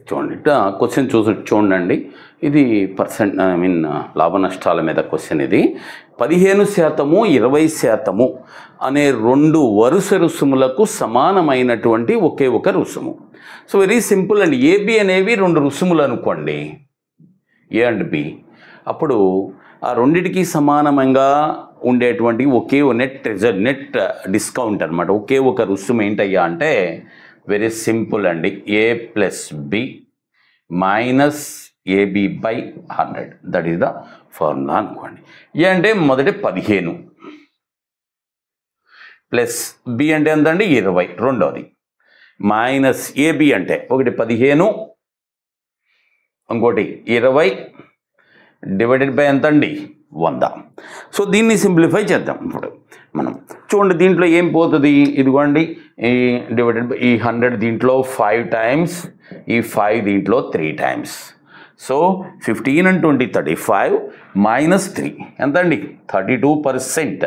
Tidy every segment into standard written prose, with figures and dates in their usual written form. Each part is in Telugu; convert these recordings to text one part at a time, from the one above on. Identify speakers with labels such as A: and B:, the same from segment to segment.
A: చూడండి క్వశ్చన్ చూడండి. ఇది లాభ నష్టాల మీద క్వశ్చన్. ఇది 15% 20% అనే రెండు వరుస రుసుములకు సమానమైనటువంటి ఒకే ఒక రుసుము. సో వెరీ సింపుల్ అండి. ఏబి అనేవి రెండు రుసుములు అనుకోండి, ఏ అండ్ బి. అప్పుడు ఆ రెండిటికి సమానంగా ఉండేటువంటి ఒకే నెట్ డిస్కౌంట్ అనమాట. ఒకే ఒక రుసుము ఏంటయ్యా అంటే వెరీ సింపుల్ అండి, A plus B minus AB by 100. That is the formula అనుకోండి. ఏ అంటే మొదటి 15 ప్లస్ బి అంటే ఎంతండి 20 రెండవది, మైనస్ ఏబి అంటే ఒకటి 15 ఇంకోటి 20 డివైడెడ్ బై ఎంత అండి 100. సో దీన్ని సింప్లిఫై చేద్దాం. ఇప్పుడు మనం చూడండి దీంట్లో ఏం పోతుంది, ఇదిగోండి ఈ డివైడెడ్ బై ఈ 100 దీంట్లో 5 టైమ్స్, ఈ 5 దీంట్లో 3 టైమ్స్. సో 15 and 20 35 మైనస్ 3 ఎంత అండి 32%.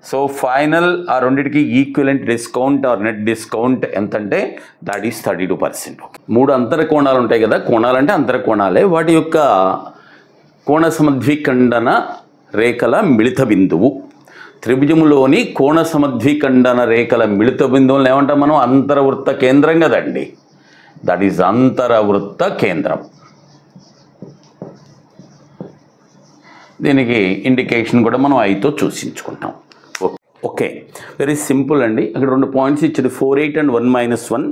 A: సో ఫైనల్ ఆ రెండింటికి equivalent discount or net discount ఎంత అంటే దట్ ఈస్ 32%. 3 అంతర కోణాలు ఉంటాయి కదా, కోణాలంటే అంతర కోణాలే, వాటి యొక్క కోణ సమద్విఖండన రేఖల మిళిత బిందువు. త్రిభుజములోని కోణ సమద్విఖండన రేఖల మిళిత బిందువులను ఏమంటాం మనం, అంతరవృత్త కేంద్రం కదండి. దట్ ఈజ్ అంతరవృత్త కేంద్రం. దీనికి ఇండికేషన్ కూడా మనం 5తో సూచించుకుంటాం. ఓకే, వెరీ సింపుల్ అండి. అక్కడ 2 పాయింట్స్ ఇచ్చాడు, 4, 8 and 1 - 1.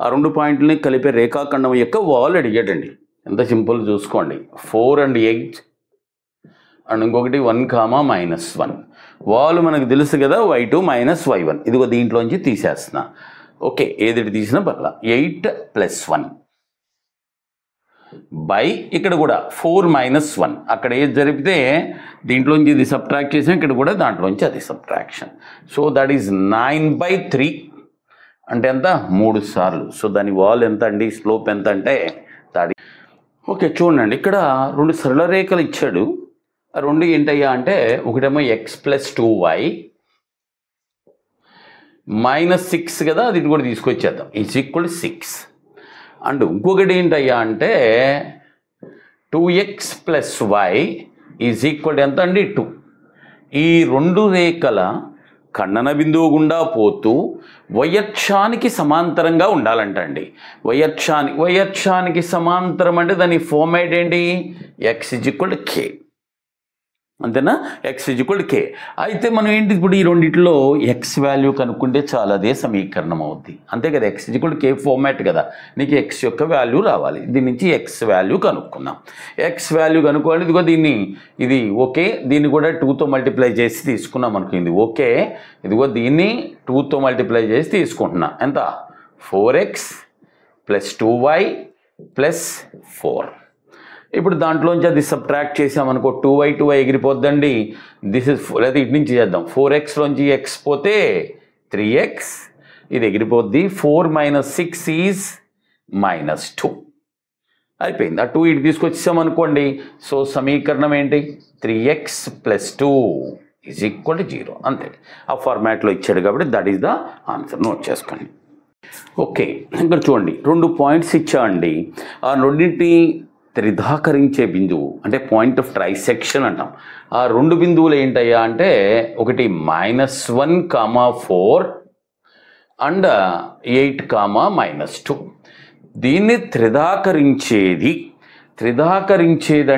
A: ఆ 2 పాయింట్లని కలిపే రేఖాఖండం యొక్క వాల్ అడిగాడండి. ఎంత సింపుల్ చూసుకోండి, 4 and 8 అండ్ ఇంకొకటి 1, -1. వాల్ మనకు తెలుసు కదా, y2 - y1. ఇదిగో దీంట్లోంచి తీసేస్తున్నా. ఓకే, ఏది తీసినా పర్లా. 8 + 1 బై ఇక్కడ కూడా 4 - 1. అక్కడ ఏది జరిపితే దీంట్లోంచి ఇది సబ్ట్రాక్ట్ చేసాం, ఇక్కడ కూడా దాంట్లోంచి అది సబ్ట్రాక్షన్. సో దట్ ఈజ్ 9/3 అంటే ఎంత 3 సార్లు. సో దాని వాల్ ఎంత అండి, స్లోప్ ఎంత అంటే దాడి. ఓకే చూడండి, ఇక్కడ 2 సరళ రేఖలు ఇచ్చాడు. ఆ 2 ఏంటయ్యా అంటే ఒకటేమో x + 2y -6 కదా, అది కూడా తీసుకొచ్చేద్దాం, = 6. అండ్ ఇంకొకటి ఏంటయ్యా అంటే 2x + y = ఎంత అండి 2. ఈ 2 రేఖల ఖండన బిందువు గుండా పోతూ వయక్షానికి సమాంతరంగా ఉండాలంటండి. వయక్షానికి సమాంతరం అంటే దాని ఫార్మాట్ ఏంటి, x = k. అంతేనా, x = k. అయితే మనం ఏంటి ఇప్పుడు ఈ రెండిట్లో x వాల్యూ కనుక్కుంటే చాలా, అదే సమీకరణం అవుద్ది, అంతే కదా. x = k ఫార్మాట్ కదా, నీకు x యొక్క వాల్యూ రావాలి. దీని నుంచి x వాల్యూ కనుక్కుందాం. x వాల్యూ కనుక్కోవాలి. ఇదిగో ఇది ఓకే, దీన్ని కూడా 2తో మల్టిప్లై చేసి తీసుకున్నాం అనుకుంది. ఓకే, ఇదిగో దీన్ని 2తో మల్టిప్లై చేసి తీసుకుంటున్నా. ఎంత 4x + 2y + 4. ఇప్పుడు దాంట్లోంచి అది సబ్ట్రాక్ట్ చేసామనుకో 2y ఎగిరిపోద్దండి. దిస్ ఇస్ లేదా ఇటు నుంచి చేద్దాం, 4xలోంచి x పోతే 3x, ఇది ఎగిరిపోద్ది. 4 - 6 ఈజ్ -2 అయిపోయింది. ఆ 2 ఇటు తీసుకొచ్చామనుకోండి. సో సమీకరణం ఏంటి, 3x + 2 = 0. అంతే, ఆ ఫార్మాట్లో ఇచ్చాడు కాబట్టి that is the answer. Note చేసుకోండి. ఓకే, ఇక్కడ చూడండి 2 పాయింట్స్ ఇచ్చామండి. ఆ రెండింటిని త్రిధాకరించే బిందువు అంటే పాయింట్ ఆఫ్ ట్రైసెక్షన్ అంటాం. ఆ 2 బిందువులు ఏంటయ్యా అంటే ఒకటి -1, 4 అండ్ 8, -2. దీన్ని త్రిధాకరించేది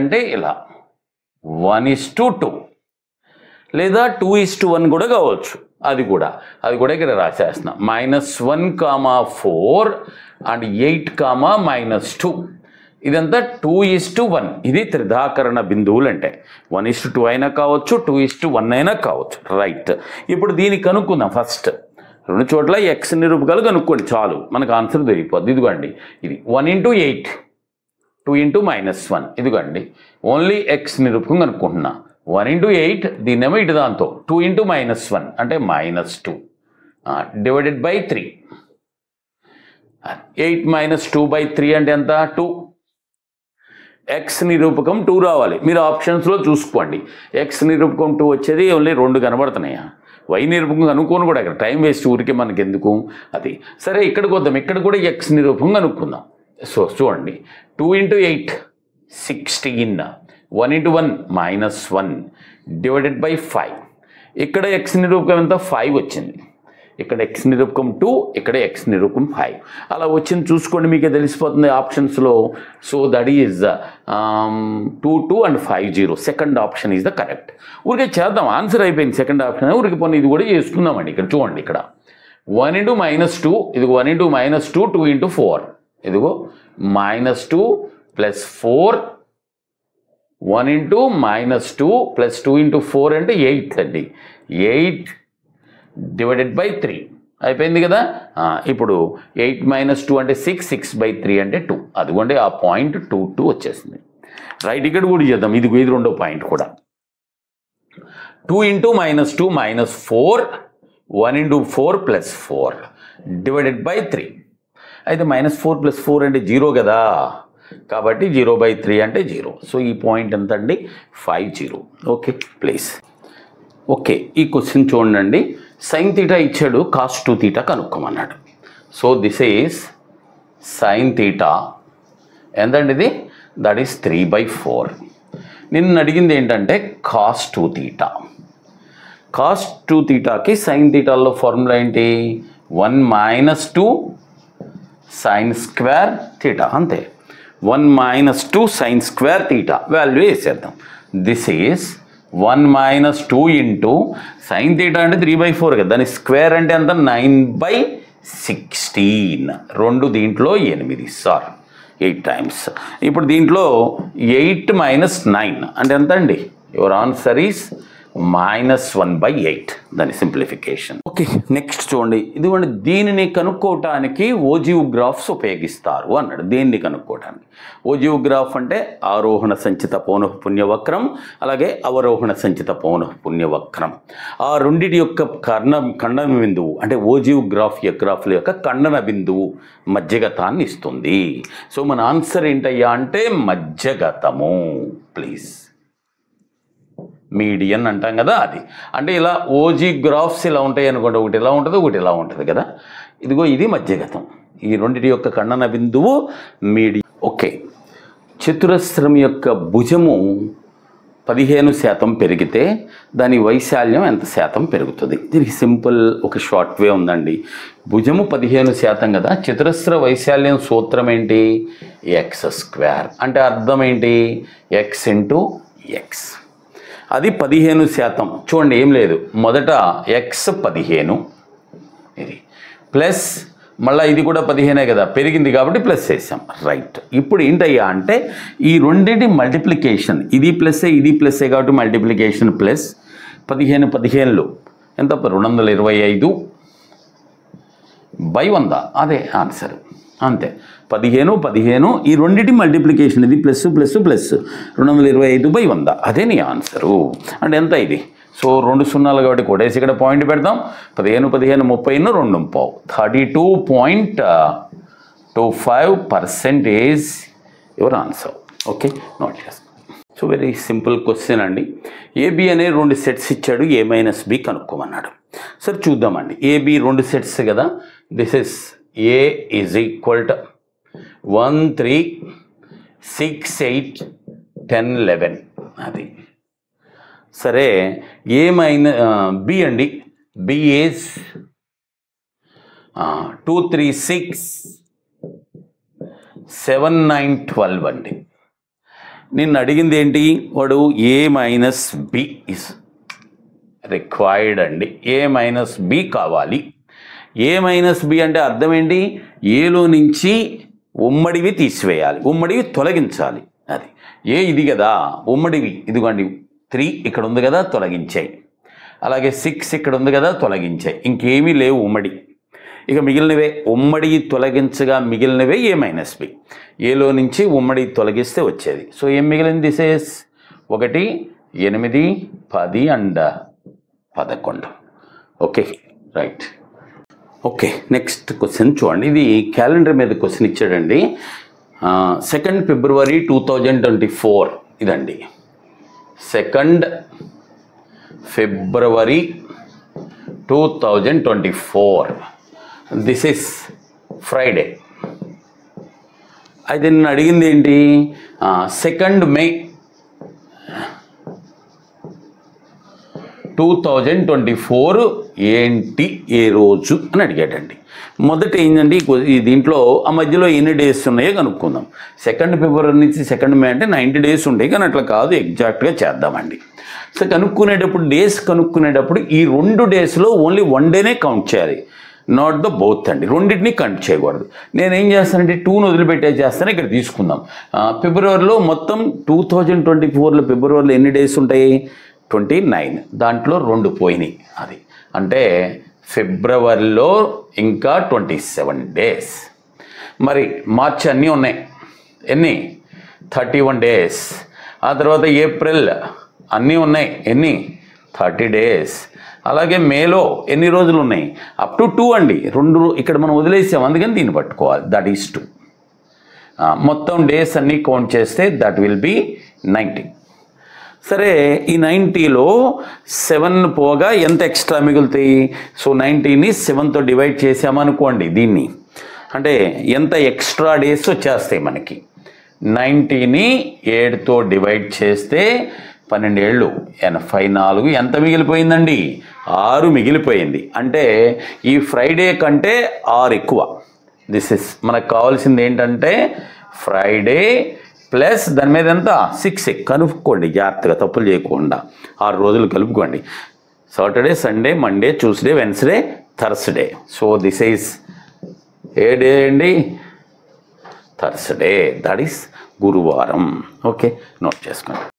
A: అంటే ఇలా 1:2 లేదా 2:1 కూడా కావచ్చు. అది కూడా ఇక్కడ రాసేస్తున్నాం. -1, 4 అండ్ 8, -2. ఇదంతా 2:1. ఇది త్రిధాకరణ బిందువులు అంటే 1:2 అయినా కావచ్చు, 2:1 అయినా కావచ్చు. రైట్, ఇప్పుడు దీన్ని కనుక్కుందాం. ఫస్ట్ 2 చోట్ల x నిరూపకాలు కనుక్కోండి, చాలు మనకు ఆన్సర్ దొరికిపోద్ది. ఇదిగోండి ఇది 1 × 8, 2 × -1. ఇదిగోండి ఓన్లీ x నిరూపకం కనుక్కుంటున్నా. 1 × 8 దీన్నేమో ఇటు దాంతో 2 × -1 అంటే -2 డివైడెడ్ బై 3. 8 - 2/3 అంటే ఎంత 2. x నిరూపకం 2 రావాలి. మీరు ఆప్షన్స్లో చూసుకోండి. x నిరూపకం 2 వచ్చేది ఓన్లీ 2 కనబడుతున్నాయా. y నిరూపకం కనుక్కొని కూడా ఇక్కడ టైం వేస్ట్ ఊరికే మనకి ఎందుకు. అది సరే, ఇక్కడికి వద్దాం. ఇక్కడ కూడా x నిరూపకం కనుక్కుందాం. సో చూడండి 2 into 8 16, 1 into 1 -1 డివైడెడ్ బై 5. ఇక్కడ ఎక్స్ నిరూపకం ఎంత 5 వచ్చింది, ఇక్కడ ఎక్స్ నిరూపకం 2, ఇక్కడ ఎక్స్ నిరూపకం 5. అలా వచ్చింది చూసుకోండి, మీకే తెలిసిపోతుంది ఆప్షన్స్లో. So that is 2 2 and 5 0. Second option is the correct. ఊరికే చేద్దాం, ఆన్సర్ అయిపోయింది సెకండ్ ఆప్షన్. ఊరికి పోనీ ఇది కూడా చేసుకుందామండి. ఇక్కడ చూడండి, ఇక్కడ 1 into -2, ఇదిగో 1 into -2 2 into 4, ఇదిగో -2 + 4, 1 into -2 + 2 into 4 అంటే 8 అండి. 8 డివైడెడ్ బై 3 అయిపోయింది కదా. ఇప్పుడు 8 - 2 అంటే 6, 6/3 అంటే 2. అదిగోండి ఆ పాయింట్ 2 2 వచ్చేసింది. రైట్, ఇక్కడ కూడా చేద్దాం. ఇది రెండో పాయింట్ కూడా. 2 into -2 -4, 1 into 4 + 4 డివైడెడ్ బై 3. అయితే -4 + 4 అంటే 0 కదా, కాబట్టి 0/3 అంటే 0. సో ఈ పాయింట్ ఎంత అండి 5 0. Okay please. ఓకే, ఈ క్వశ్చన్ చూడండి. sin θ ఇచ్చాడు, cos 2θ కనుక్కోమన్నాడు. సో దిస్ ఈజ్ sin θ ఎంతండి ఇది, దట్ ఈస్ 3/4. నిన్ను అడిగింది ఏంటంటే cos 2θ. cos 2θకి sin θలో ఫార్ములా ఏంటి, 1 - 2 sin స్క్వేర్ θ, అంతే. 1 - 2 sin స్క్వేర్ θ వాల్యూ వేసేద్దాం. దిస్ ఈజ్ 1 - 2 into sin θ అంటే 3/4 కదా, దాని స్క్వేర్ అంటే ఎంత 9/16. 2 దీంట్లో 8 సార్ 8 టైమ్స్. ఇప్పుడు దీంట్లో 8 - 9 అంటే ఎంత అండి, యువర్ ఆన్సర్ ఈస్ -1/8, దాని సింప్లిఫికేషన్. ఓకే, నెక్స్ట్ చూడండి. ఇదిగోండి, దీనిని కనుక్కోవటానికి ఓజీవ్ గ్రాఫ్స్ ఉపయోగిస్తారు అన్నాడు. దేన్ని కనుక్కోవటానికి ఓజీవ్ గ్రాఫ్ అంటే ఆరోహణ సంచిత పౌనఃపున్యవక్రం, అలాగే అవరోహణ సంచిత పౌనఃపున్యవక్రం. ఆ రెండిటి యొక్క ఖండన బిందువు అంటే ఓజీవ్ గ్రాఫ్ల యొక్క ఖండన బిందువు మధ్యగతాన్ని ఇస్తుంది. సో మన ఆన్సర్ ఏంటయ్యా అంటే మధ్యగతము. ప్లీజ్, మీడియన్ అంటాం కదా అది. అంటే ఇలా ఓజీ గ్రాఫ్స్ ఇలా ఉంటాయి అనుకోండి, ఒకటి ఇలా ఉంటుంది, ఒకటి ఇలా ఉంటుంది కదా. ఇదిగో ఇది మధ్యగతం. ఈ రెండిటి యొక్క ఖండన బిందువు మీడియన్. ఓకే, చతురస్రం యొక్క భుజము 15% పెరిగితే దాని వైశాల్యం ఎంత శాతం పెరుగుతుంది? దీనికి సింపుల్ ఒక షార్ట్ వే ఉందండి. భుజము 15% కదా, చతురస్ర వైశాల్యం సూత్రం ఏంటి, x². అంటే అర్థం ఏంటి, x × x. అది 15%. చూడండి, ఏం లేదు, మొదట x 15, ఇది ప్లస్ మళ్ళీ ఇది కూడా 15 కదా, పెరిగింది కాబట్టి ప్లస్ చేసాం. రైట్, ఇప్పుడు ఏంటయ్యా అంటే ఈ రెండింటి మల్టిప్లికేషన్, ఇది ప్లస్సే ఇది ప్లస్సే కాబట్టి మల్టిప్లికేషన్ ప్లస్ 15 ఎంత 225/100, అదే ఆన్సర్. అంతే, 15 ఈ రెండింటి మల్టిప్లికేషన్, ఇది ప్లస్ ప్లస్ ప్లస్ 225/100, అదే నీ ఆన్సరు. అంటే ఎంత ఇది, సో 2 సున్నాలు కాబట్టి కొట్టేసి ఇక్కడ పాయింట్ పెడతాం. 15 30 2 32.25% is your answer. Okay, note చేసుకో. సో వెరీ సింపుల్ క్వశ్చన్ అండి. ఏబి అనే 2 సెట్స్ ఇచ్చాడు, a - b కనుక్కోమన్నాడు. సరే చూద్దామండి. ఏబి 2 సెట్స్ కదా. This is A is equal to 1 3 6 8 10 11. అది సరే. B అండి, B ఈజ్ 2 3 6 7 9 12 అండి. నిన్ను అడిగింది ఏంటి, వాడు A - B ఇస్ రిక్వైర్డ్ అండి. A - B కావాలి. A - B అంటే అర్థం ఏంటి, ఏలో నుంచి ఉమ్మడివి తీసివేయాలి, ఉమ్మడివి తొలగించాలి. అది ఏ ఇది కదా ఉమ్మడివి, ఇదిగోండి 3 ఇక్కడ ఉంది కదా, తొలగించాయి. అలాగే 6 ఇక్కడ ఉంది కదా, తొలగించాయి. ఇంకేమీ లేవు ఉమ్మడి. ఇక మిగిలినవే ఉమ్మడి తొలగించగా మిగిలినవే A - B. ఏలో నుంచి ఉమ్మడి తొలగిస్తే వచ్చేది. సో ఏం మిగిలింది, this is 1 8 10 and 11. Okay right. Okay, next question చూడండి. ఇది క్యాలెండర్ మీద క్వశ్చన్ ఇచ్చాడండి. 2 February 2024 ఇదండి. 2 February 2024. This is Friday. అయితే నేను అడిగింది ఏంటి, 2 May 2024 ఏంటి ఏ రోజు అని అడిగాడండి. మొదట ఏంటండి ఈ దీంట్లో ఆ మధ్యలో ఎన్ని డేస్ ఉన్నాయో కనుక్కుందాం. 2 February నుంచి 2 May అంటే 90 డేస్ ఉంటాయి, కానీ అట్లా కాదు, ఎగ్జాక్ట్గా చేద్దామండి. సో డేస్ కనుక్కునేటప్పుడు ఈ 2 డేస్లో ఓన్లీ 1 డేనే కౌంట్ చేయాలి, నాట్ ద బోత్ అండి. రెండింటిని కౌంట్ చేయకూడదు. నేనేం చేస్తానంటే 2ను వదిలిపెట్టేస్తాను. ఇక్కడ తీసుకుందాం. ఫిబ్రవరిలో మొత్తం 2024లో ఫిబ్రవరిలో ఎన్ని డేస్ ఉంటాయి, 29. దాంట్లో 2 పోయినాయి. అది అంటే ఫిబ్రవరిలో ఇంకా 27 డేస్. మరి మార్చి అన్నీ ఉన్నాయి, ఎన్ని 31 డేస్. ఆ తర్వాత ఏప్రిల్ అన్నీ ఉన్నాయి, ఎన్ని 30 డేస్. అలాగే మేలో ఎన్ని రోజులు ఉన్నాయి, అప్ టు 2 అండి. 2 ఇక్కడ మనం వదిలేసాం, అందుకని దీన్ని పట్టుకోవాలి, దట్ ఈస్ 2. మొత్తం డేస్ అన్నీ కౌంట్ చేస్తే దట్ విల్ బి 90. సరే, ఈ 90లో 7 పోగా ఎంత ఎక్స్ట్రా మిగులుతాయి? సో 90ని 7తో డివైడ్ చేసామనుకోండి దీన్ని, అంటే ఎంత ఎక్స్ట్రా డేస్ వచ్చేస్తాయి మనకి. 90ని 7తో డివైడ్ చేస్తే 12 ఏళ్ళు 84. ఎంత మిగిలిపోయిందండి? 6 మిగిలిపోయింది. అంటే ఈ ఫ్రైడే కంటే 6 ఎక్కువ. దిస్ ఇస్ మనకు కావాల్సింది ఏంటంటే ఫ్రైడే ప్లస్ దాని మీద ఎంత 6 కనుక్కోండి జాగ్రత్తగా, తప్పులు చేయకుండా. 6 రోజులు కలుపుకోండి. Saturday, Sunday, Monday, Tuesday, Wednesday, Thursday. So this is a day అండి? థర్స్డే, దట్ ఈస్ గురువారం. ఓకే, నోట్ చేసుకోండి.